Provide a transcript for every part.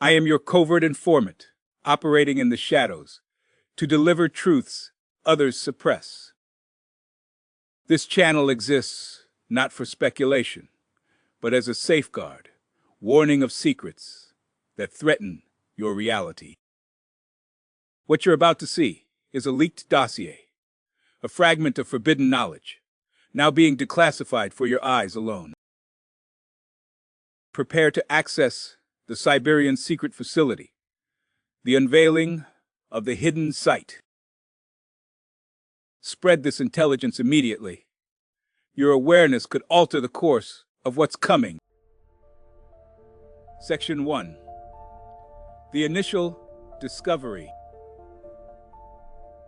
I am your covert informant, operating in the shadows, to deliver truths others suppress. This channel exists not for speculation, but as a safeguard, warning of secrets that threaten your reality. What you're about to see is a leaked dossier, a fragment of forbidden knowledge, now being declassified for your eyes alone. Prepare to access the Siberian secret facility, the unveiling of the hidden site. Spread this intelligence immediately. Your awareness could alter the course of what's coming. Section 1. The initial discovery.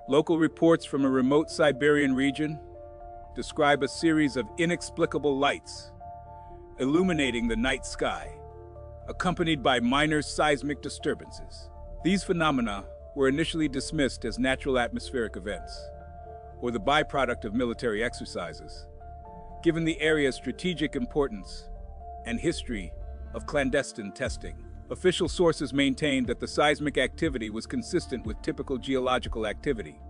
Local reports from a remote Siberian region describe a series of inexplicable lights illuminating the night sky, accompanied by minor seismic disturbances. These phenomena were initially dismissed as natural atmospheric events, or the byproduct of military exercises, given the area's strategic importance and history of clandestine testing. Official sources maintained that the seismic activity was consistent with typical geological activity,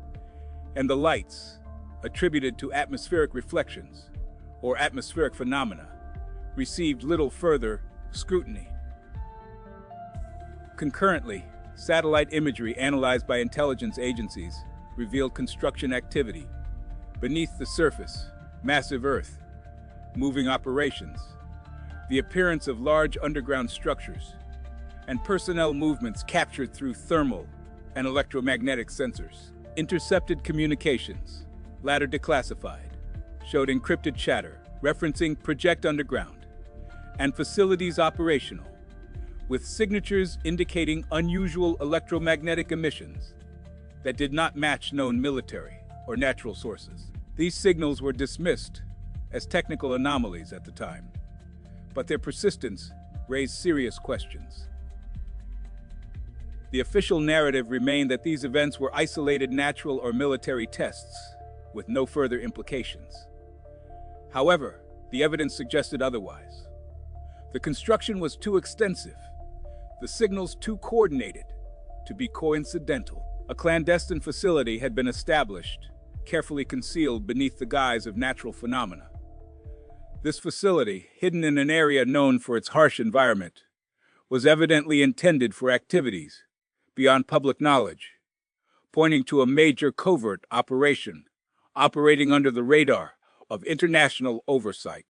and the lights, attributed to atmospheric reflections or atmospheric phenomena, received little further scrutiny. Concurrently, satellite imagery analyzed by intelligence agencies revealed construction activity beneath the surface, massive earth, moving operations, the appearance of large underground structures, and personnel movements captured through thermal and electromagnetic sensors. Intercepted communications, later declassified, showed encrypted chatter referencing Project Underground and facilities operational, with signatures indicating unusual electromagnetic emissions that did not match known military or natural sources. These signals were dismissed as technical anomalies at the time, but their persistence raised serious questions. The official narrative remained that these events were isolated natural or military tests, with no further implications. However, the evidence suggested otherwise. The construction was too extensive, the signals too coordinated to be coincidental. A clandestine facility had been established, carefully concealed beneath the guise of natural phenomena. This facility, hidden in an area known for its harsh environment, was evidently intended for activities beyond public knowledge, pointing to a major covert operation operating under the radar of international oversight.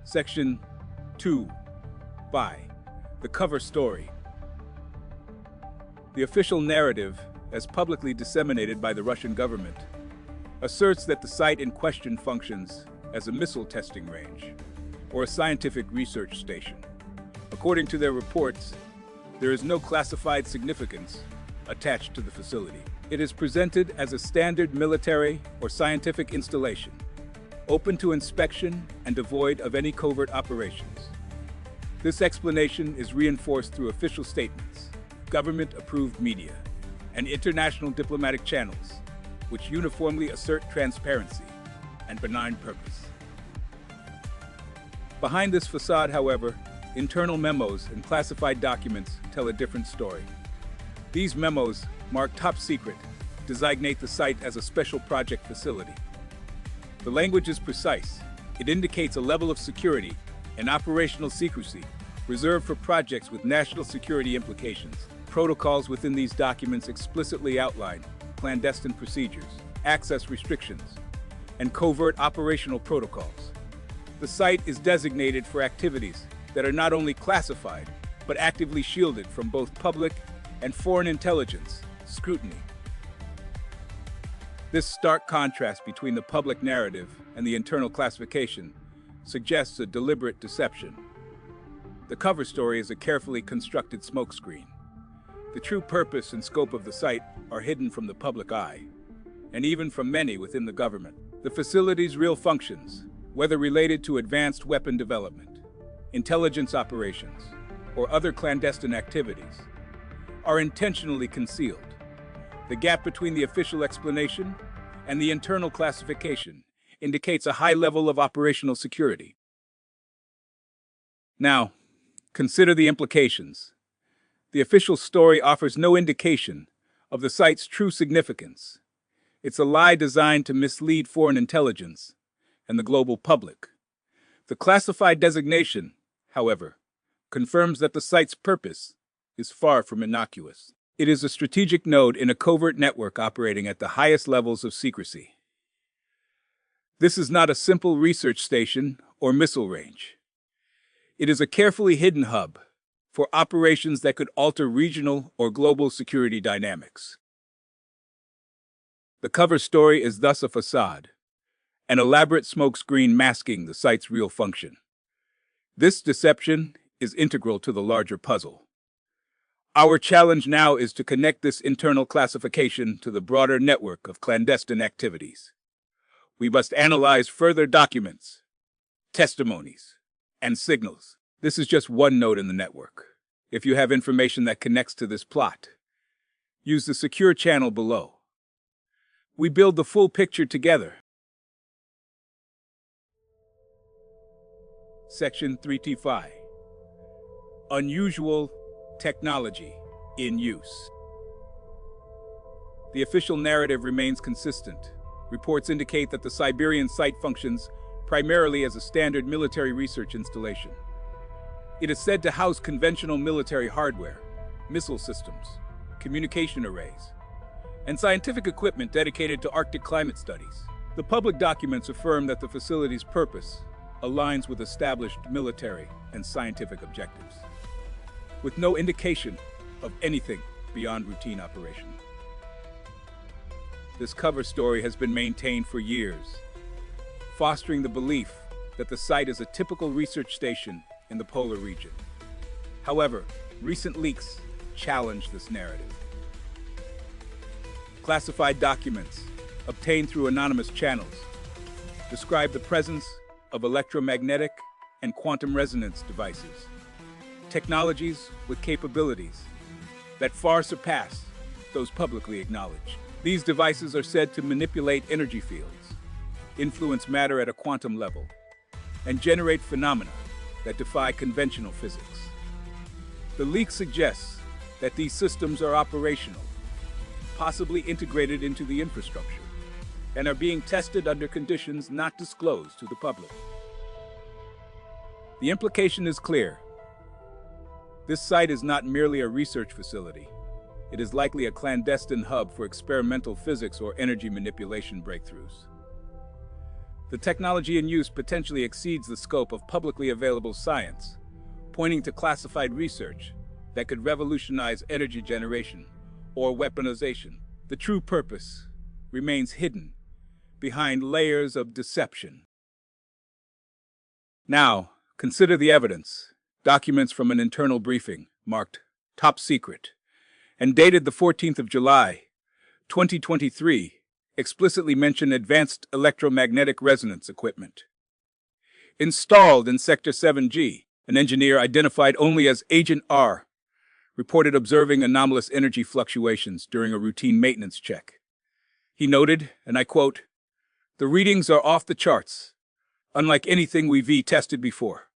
Section 2. By the cover story. The official narrative, as publicly disseminated by the Russian government, asserts that the site in question functions as a missile testing range or a scientific research station. According to their reports, there is no classified significance attached to the facility. It is presented as a standard military or scientific installation, open to inspection and devoid of any covert operations. This explanation is reinforced through official statements, government-approved media, and international diplomatic channels, which uniformly assert transparency and benign purpose. Behind this facade, however, internal memos and classified documents tell a different story. These memos, marked top secret, designate the site as a special project facility. The language is precise. It indicates a level of security and operational secrecy reserved for projects with national security implications. Protocols within these documents explicitly outline clandestine procedures, access restrictions, and covert operational protocols. The site is designated for activities that are not only classified, but actively shielded from both public and foreign intelligence scrutiny. This stark contrast between the public narrative and the internal classification suggests a deliberate deception. The cover story is a carefully constructed smokescreen. The true purpose and scope of the site are hidden from the public eye, and even from many within the government. The facility's real functions, whether related to advanced weapon development, intelligence operations, or other clandestine activities, are intentionally concealed. The gap between the official explanation and the internal classification indicates a high level of operational security. Now, consider the implications. The official story offers no indication of the site's true significance. It's a lie designed to mislead foreign intelligence and the global public. The classified designation, however, confirms that the site's purpose is far from innocuous. It is a strategic node in a covert network operating at the highest levels of secrecy. This is not a simple research station or missile range. It is a carefully hidden hub for operations that could alter regional or global security dynamics. The cover story is thus a facade, an elaborate smokescreen masking the site's real function. This deception is integral to the larger puzzle. Our challenge now is to connect this internal classification to the broader network of clandestine activities. We must analyze further documents, testimonies, and signals. This is just one node in the network. If you have information that connects to this plot, use the secure channel below. We build the full picture together. Section 3T5. Unusual technology in use. The official narrative remains consistent. Reports indicate that the Siberian site functions primarily as a standard military research installation. It is said to house conventional military hardware, missile systems, communication arrays, and scientific equipment dedicated to Arctic climate studies. The public documents affirm that the facility's purpose aligns with established military and scientific objectives, with no indication of anything beyond routine operation. This cover story has been maintained for years, fostering the belief that the site is a typical research station in the polar region. However, recent leaks challenge this narrative. Classified documents, obtained through anonymous channels, describe the presence of electromagnetic and quantum resonance devices, technologies with capabilities that far surpass those publicly acknowledged. These devices are said to manipulate energy fields, influence matter at a quantum level, and generate phenomena that defy conventional physics. The leak suggests that these systems are operational, possibly integrated into the infrastructure, and are being tested under conditions not disclosed to the public. The implication is clear. This site is not merely a research facility. It is likely a clandestine hub for experimental physics or energy manipulation breakthroughs. The technology in use potentially exceeds the scope of publicly available science, pointing to classified research that could revolutionize energy generation or weaponization. The true purpose remains hidden behind layers of deception. Now, consider the evidence. Documents from an internal briefing marked Top Secret and dated the 14th of July, 2023, explicitly mention advanced electromagnetic resonance equipment. Installed in Sector 7G, an engineer identified only as Agent R reported observing anomalous energy fluctuations during a routine maintenance check. He noted, and I quote, "The readings are off the charts, unlike anything we've tested before.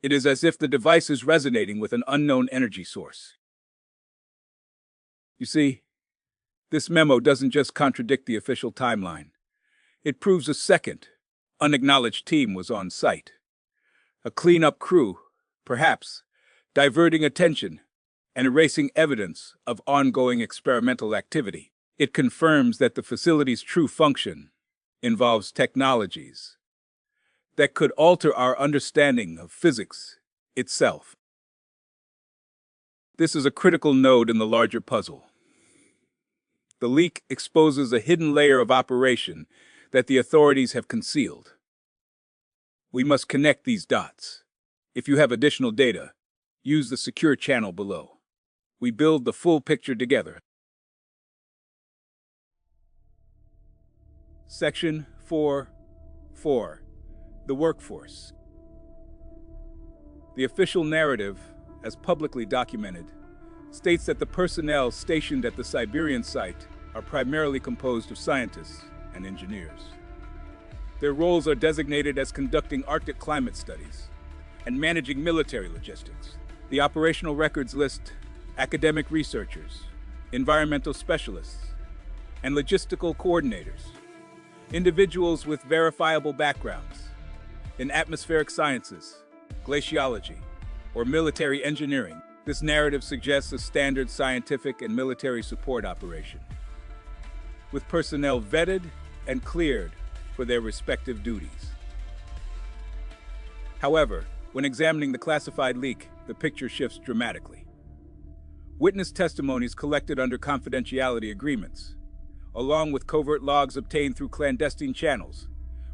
It is as if the device is resonating with an unknown energy source." You see, this memo doesn't just contradict the official timeline. It proves a second, unacknowledged team was on site. A cleanup crew, perhaps, diverting attention and erasing evidence of ongoing experimental activity. It confirms that the facility's true function involves technologies that could alter our understanding of physics itself. This is a critical node in the larger puzzle. The leak exposes a hidden layer of operation that the authorities have concealed. We must connect these dots. If you have additional data, use the secure channel below. We build the full picture together. Section 4.4. The workforce. The official narrative, as publicly documented, states that the personnel stationed at the Siberian site are primarily composed of scientists and engineers. Their roles are designated as conducting Arctic climate studies, and managing military logistics. The operational records list academic researchers, environmental specialists, and logistical coordinators, individuals with verifiable backgrounds in atmospheric sciences, glaciology, or military engineering. This narrative suggests a standard scientific and military support operation, with personnel vetted and cleared for their respective duties. However, when examining the classified leak, the picture shifts dramatically. Witness testimonies collected under confidentiality agreements, along with covert logs obtained through clandestine channels,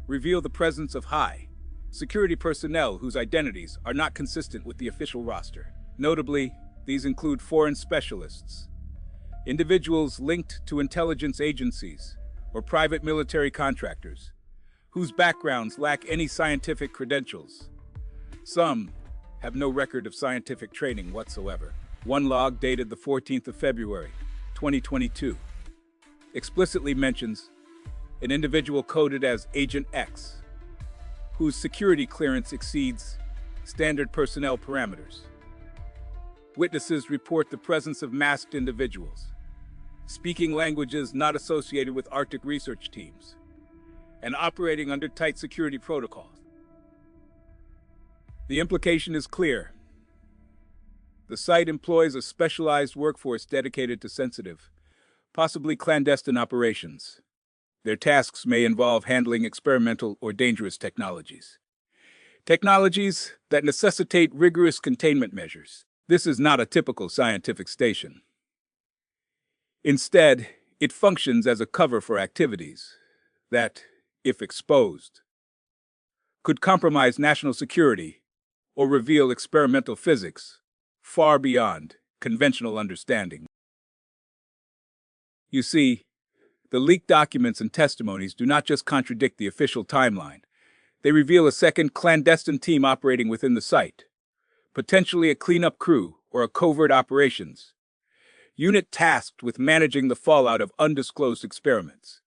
reveal the presence of high security personnel whose identities are not consistent with the official roster. Notably, these include foreign specialists, individuals linked to intelligence agencies or private military contractors, whose backgrounds lack any scientific credentials. Some have no record of scientific training whatsoever. One log dated the 14th of February, 2022, explicitly mentions an individual coded as Agent X, whose security clearance exceeds standard personnel parameters. Witnesses report the presence of masked individuals, speaking languages not associated with Arctic research teams, and operating under tight security protocols. The implication is clear. The site employs a specialized workforce dedicated to sensitive, possibly clandestine operations. Their tasks may involve handling experimental or dangerous technologies. Technologies that necessitate rigorous containment measures. This is not a typical scientific station. Instead, it functions as a cover for activities that, if exposed, could compromise national security or reveal experimental physics far beyond conventional understanding. You see, the leaked documents and testimonies do not just contradict the official timeline. They reveal a second clandestine team operating within the site, potentially a cleanup crew or a covert operations unit tasked with managing the fallout of undisclosed experiments.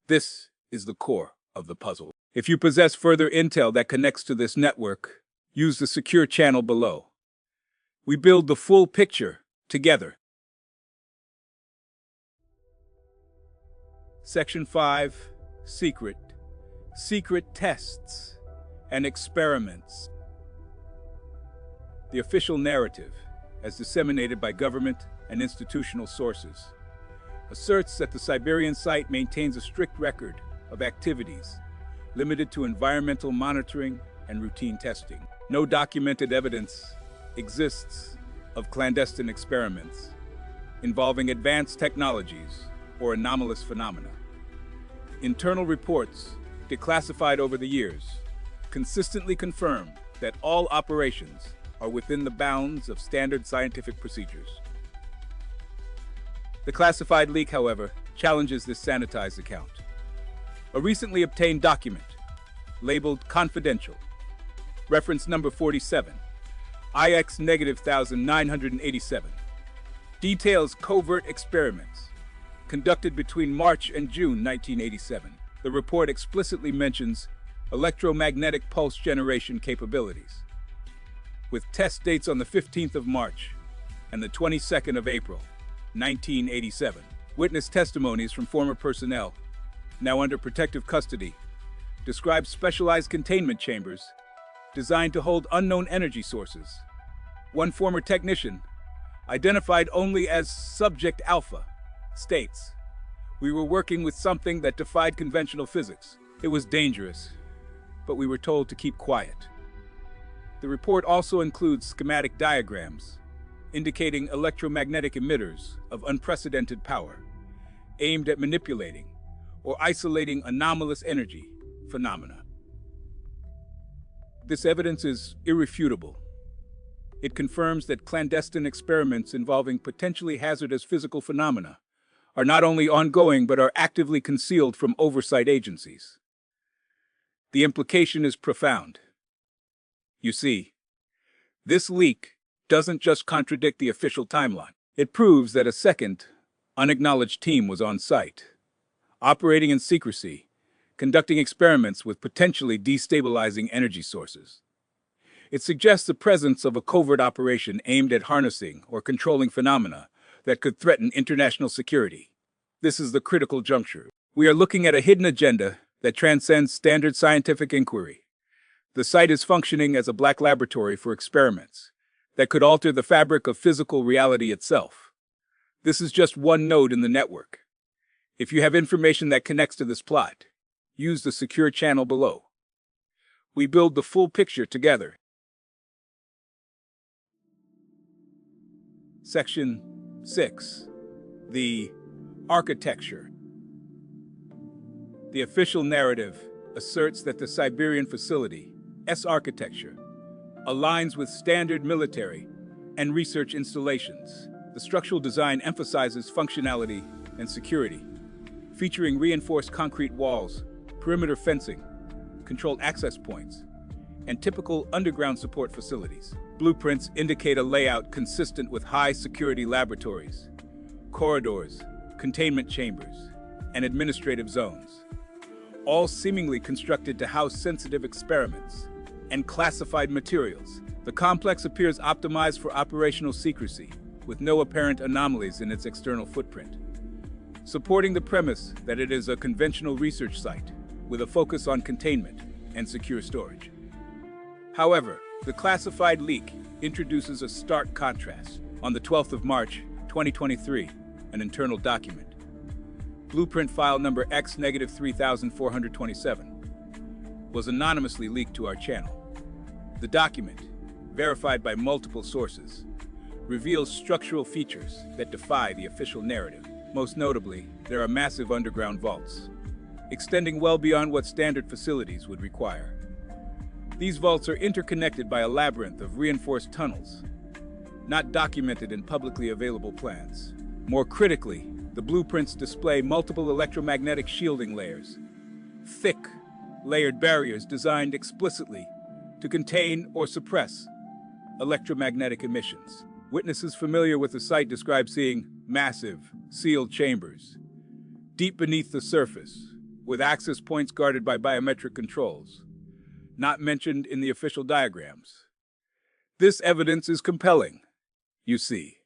This is the core of the puzzle. If you possess further intel that connects to this network, use the secure channel below. We build the full picture together. Section 5, Secret. Secret tests and experiments. The official narrative, as disseminated by government and institutional sources, asserts that the Siberian site maintains a strict record of activities limited to environmental monitoring and routine testing. No documented evidence exists of clandestine experiments involving advanced technologies or anomalous phenomena. Internal reports, declassified over the years, consistently confirm that all operations are within the bounds of standard scientific procedures. The classified leak, however, challenges this sanitized account. A recently obtained document, labeled confidential, reference number 47, IX-1987, details covert experiments conducted between March and June 1987. The report explicitly mentions electromagnetic pulse generation capabilities, with test dates on the 15th of March and the 22nd of April, 1987. Witness testimonies from former personnel, now under protective custody, describe specialized containment chambers designed to hold unknown energy sources. One former technician, identified only as Subject Alpha, states, "We were working with something that defied conventional physics. It was dangerous, but we were told to keep quiet." The report also includes schematic diagrams indicating electromagnetic emitters of unprecedented power, aimed at manipulating or isolating anomalous energy phenomena. This evidence is irrefutable. It confirms that clandestine experiments involving potentially hazardous physical phenomena are not only ongoing but are actively concealed from oversight agencies. The implication is profound. You see, this leak doesn't just contradict the official timeline. It proves that a second, unacknowledged team was on site, operating in secrecy, conducting experiments with potentially destabilizing energy sources. It suggests the presence of a covert operation aimed at harnessing or controlling phenomena that could threaten international security. This is the critical juncture. We are looking at a hidden agenda that transcends standard scientific inquiry. The site is functioning as a black laboratory for experiments that could alter the fabric of physical reality itself. This is just one node in the network. If you have information that connects to this plot, use the secure channel below. We build the full picture together. Section 6. The Architecture. The official narrative asserts that the Siberian facility's architecture aligns with standard military and research installations. The structural design emphasizes functionality and security, featuring reinforced concrete walls, perimeter fencing, controlled access points, and typical underground support facilities. Blueprints indicate a layout consistent with high-security laboratories, corridors, containment chambers, and administrative zones, all seemingly constructed to house sensitive experiments and classified materials. The complex appears optimized for operational secrecy, with no apparent anomalies in its external footprint, supporting the premise that it is a conventional research site with a focus on containment and secure storage. However, the classified leak introduces a stark contrast. On the 12th of March, 2023, an internal document, blueprint file number X-3427, was anonymously leaked to our channel. The document, verified by multiple sources, reveals structural features that defy the official narrative. Most notably, there are massive underground vaults, extending well beyond what standard facilities would require. These vaults are interconnected by a labyrinth of reinforced tunnels, not documented in publicly available plans. More critically, the blueprints display multiple electromagnetic shielding layers, thick, layered barriers designed explicitly to contain or suppress electromagnetic emissions. Witnesses familiar with the site describe seeing massive, sealed chambers, deep beneath the surface, with access points guarded by biometric controls, not mentioned in the official diagrams. This evidence is compelling. You see,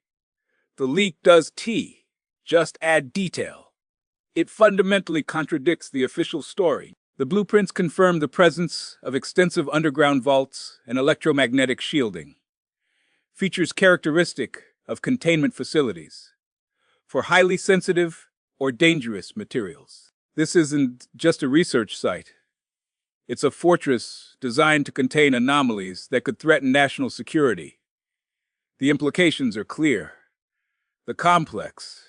the leak does just add detail. It fundamentally contradicts the official story. The blueprints confirm the presence of extensive underground vaults and electromagnetic shielding, features characteristic of containment facilities for highly sensitive or dangerous materials. This isn't just a research site. It's a fortress designed to contain anomalies that could threaten national security. The implications are clear. The complex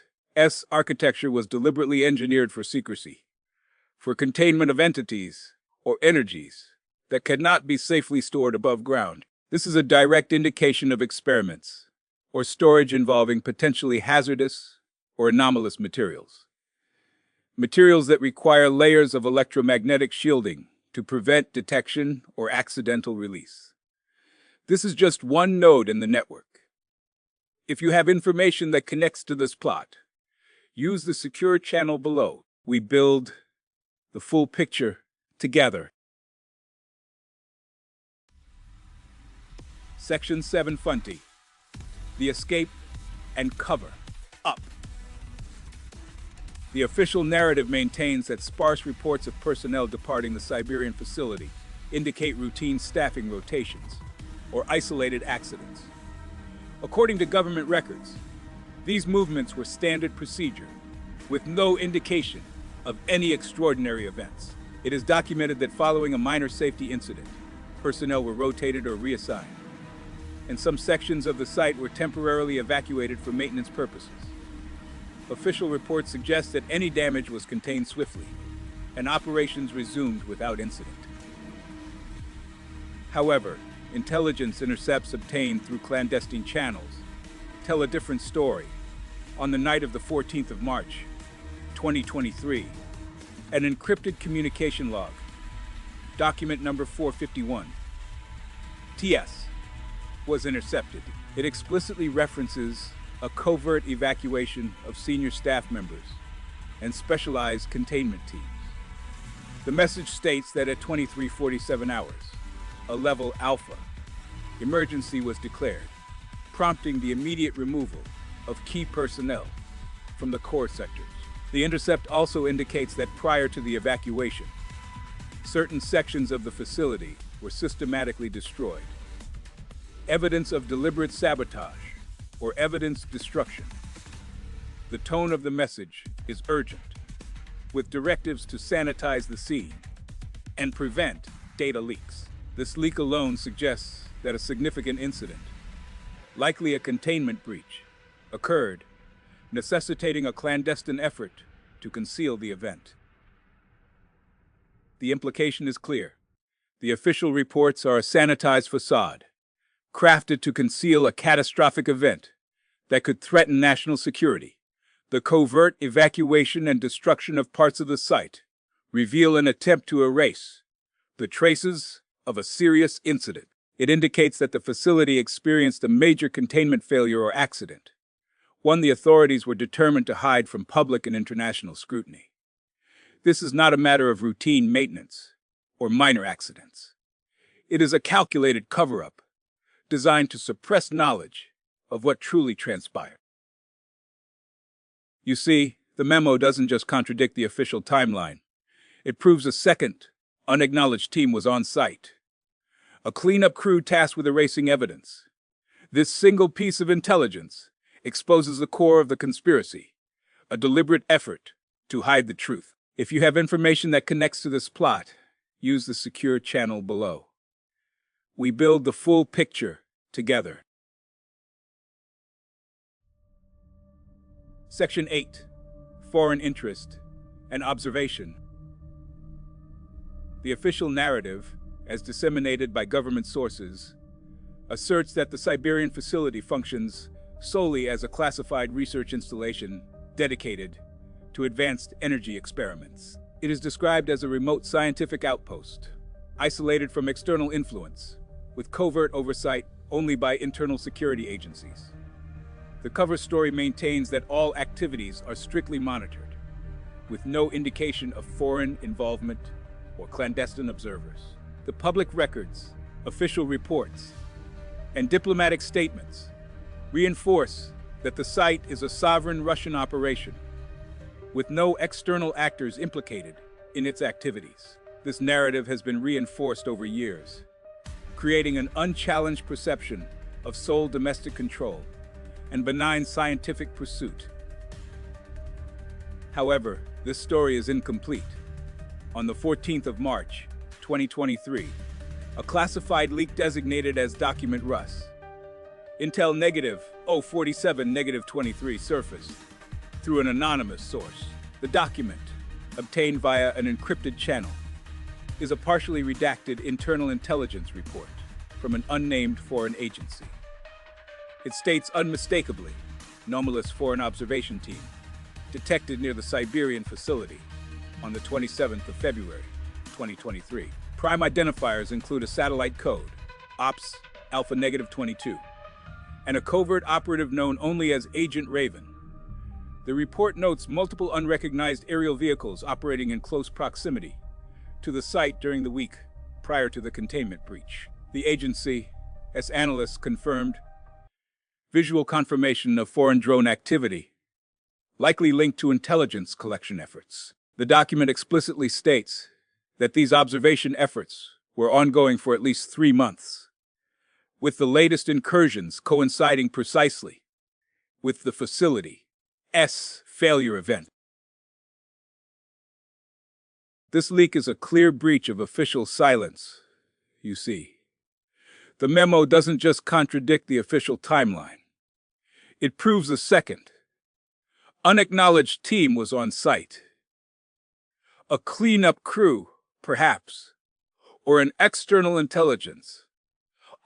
architecture was deliberately engineered for secrecy, for containment of entities or energies that cannot be safely stored above ground. This is a direct indication of experiments or storage involving potentially hazardous or anomalous materials. Materials that require layers of electromagnetic shielding to prevent detection or accidental release. This is just one node in the network. If you have information that connects to this plot, use the secure channel below. We build the full picture together. Section 7 Funty. The escape and cover up. The official narrative maintains that sparse reports of personnel departing the Siberian facility indicate routine staffing rotations or isolated accidents. According to government records, these movements were standard procedure, with no indication of any extraordinary events. It is documented that following a minor safety incident, personnel were rotated or reassigned, and some sections of the site were temporarily evacuated for maintenance purposes. Official reports suggest that any damage was contained swiftly, and operations resumed without incident. However, intelligence intercepts obtained through clandestine channels tell a different story. On the night of the 14th of March, 2023, an encrypted communication log, document number 451, TS, was intercepted. It explicitly references a covert evacuation of senior staff members and specialized containment teams. The message states that at 23:47 hours, a level Alpha emergency was declared, prompting the immediate removal of key personnel from the core sectors. The intercept also indicates that prior to the evacuation, certain sections of the facility were systematically destroyed. Evidence of deliberate sabotage or evidence destruction. The tone of the message is urgent, with directives to sanitize the scene and prevent data leaks. This leak alone suggests that a significant incident, likely a containment breach, occurred, necessitating a clandestine effort to conceal the event. The implication is clear. The official reports are a sanitized facade, crafted to conceal a catastrophic event that could threaten national security. The covert evacuation and destruction of parts of the site reveal an attempt to erase the traces of a serious incident. It indicates that the facility experienced a major containment failure or accident, one the authorities were determined to hide from public and international scrutiny. This is not a matter of routine maintenance or minor accidents. It is a calculated cover-up designed to suppress knowledge of what truly transpired. You see, the memo doesn't just contradict the official timeline. It proves a second, unacknowledged team was on site. A cleanup crew tasked with erasing evidence. This single piece of intelligence exposes the core of the conspiracy, a deliberate effort to hide the truth. If you have information that connects to this plot, use the secure channel below. We build the full picture together. Section 8. Foreign Interest and Observation. The official narrative, as disseminated by government sources, asserts that the Siberian facility functions solely as a classified research installation dedicated to advanced energy experiments. It is described as a remote scientific outpost, isolated from external influence, with covert oversight only by internal security agencies. The cover story maintains that all activities are strictly monitored, with no indication of foreign involvement or clandestine observers. The public records, official reports, and diplomatic statements reinforce that the site is a sovereign Russian operation, with no external actors implicated in its activities. This narrative has been reinforced over years, creating an unchallenged perception of sole domestic control and benign scientific pursuit. However, this story is incomplete. On the 14th of March, 2023, a classified leak designated as Document Rus. Intel -047-23 surfaced through an anonymous source. The document, obtained via an encrypted channel, is a partially redacted internal intelligence report from an unnamed foreign agency. It states unmistakably, anomalous foreign observation team, detected near the Siberian facility on the 27th of February, 2023. Prime identifiers include a satellite code, OPS Alpha-22, and a covert operative known only as Agent Raven. The report notes multiple unrecognized aerial vehicles operating in close proximity to the site during the week prior to the containment breach. The agency, as analysts confirmed, visual confirmation of foreign drone activity, likely linked to intelligence collection efforts. The document explicitly states that these observation efforts were ongoing for at least 3 months, with the latest incursions coinciding precisely with the facility's failure event. This leak is a clear breach of official silence, you see. The memo doesn't just contradict the official timeline. It proves a second, unacknowledged team was on site. A cleanup crew, perhaps, or an external intelligence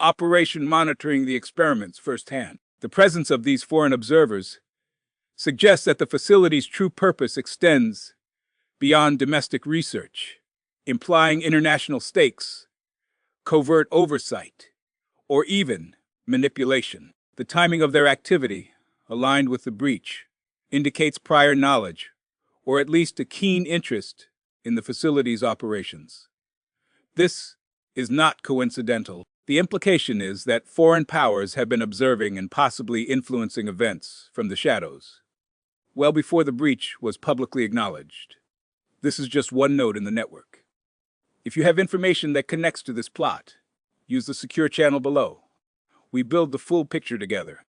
operation monitoring the experiments firsthand. The presence of these foreign observers suggests that the facility's true purpose extends beyond domestic research, implying international stakes, covert oversight, or even manipulation. The timing of their activity, aligned with the breach, indicates prior knowledge, or at least a keen interest in the facility's operations. This is not coincidental. The implication is that foreign powers have been observing and possibly influencing events from the shadows, well before the breach was publicly acknowledged. This is just one node in the network. If you have information that connects to this plot, use the secure channel below. We build the full picture together.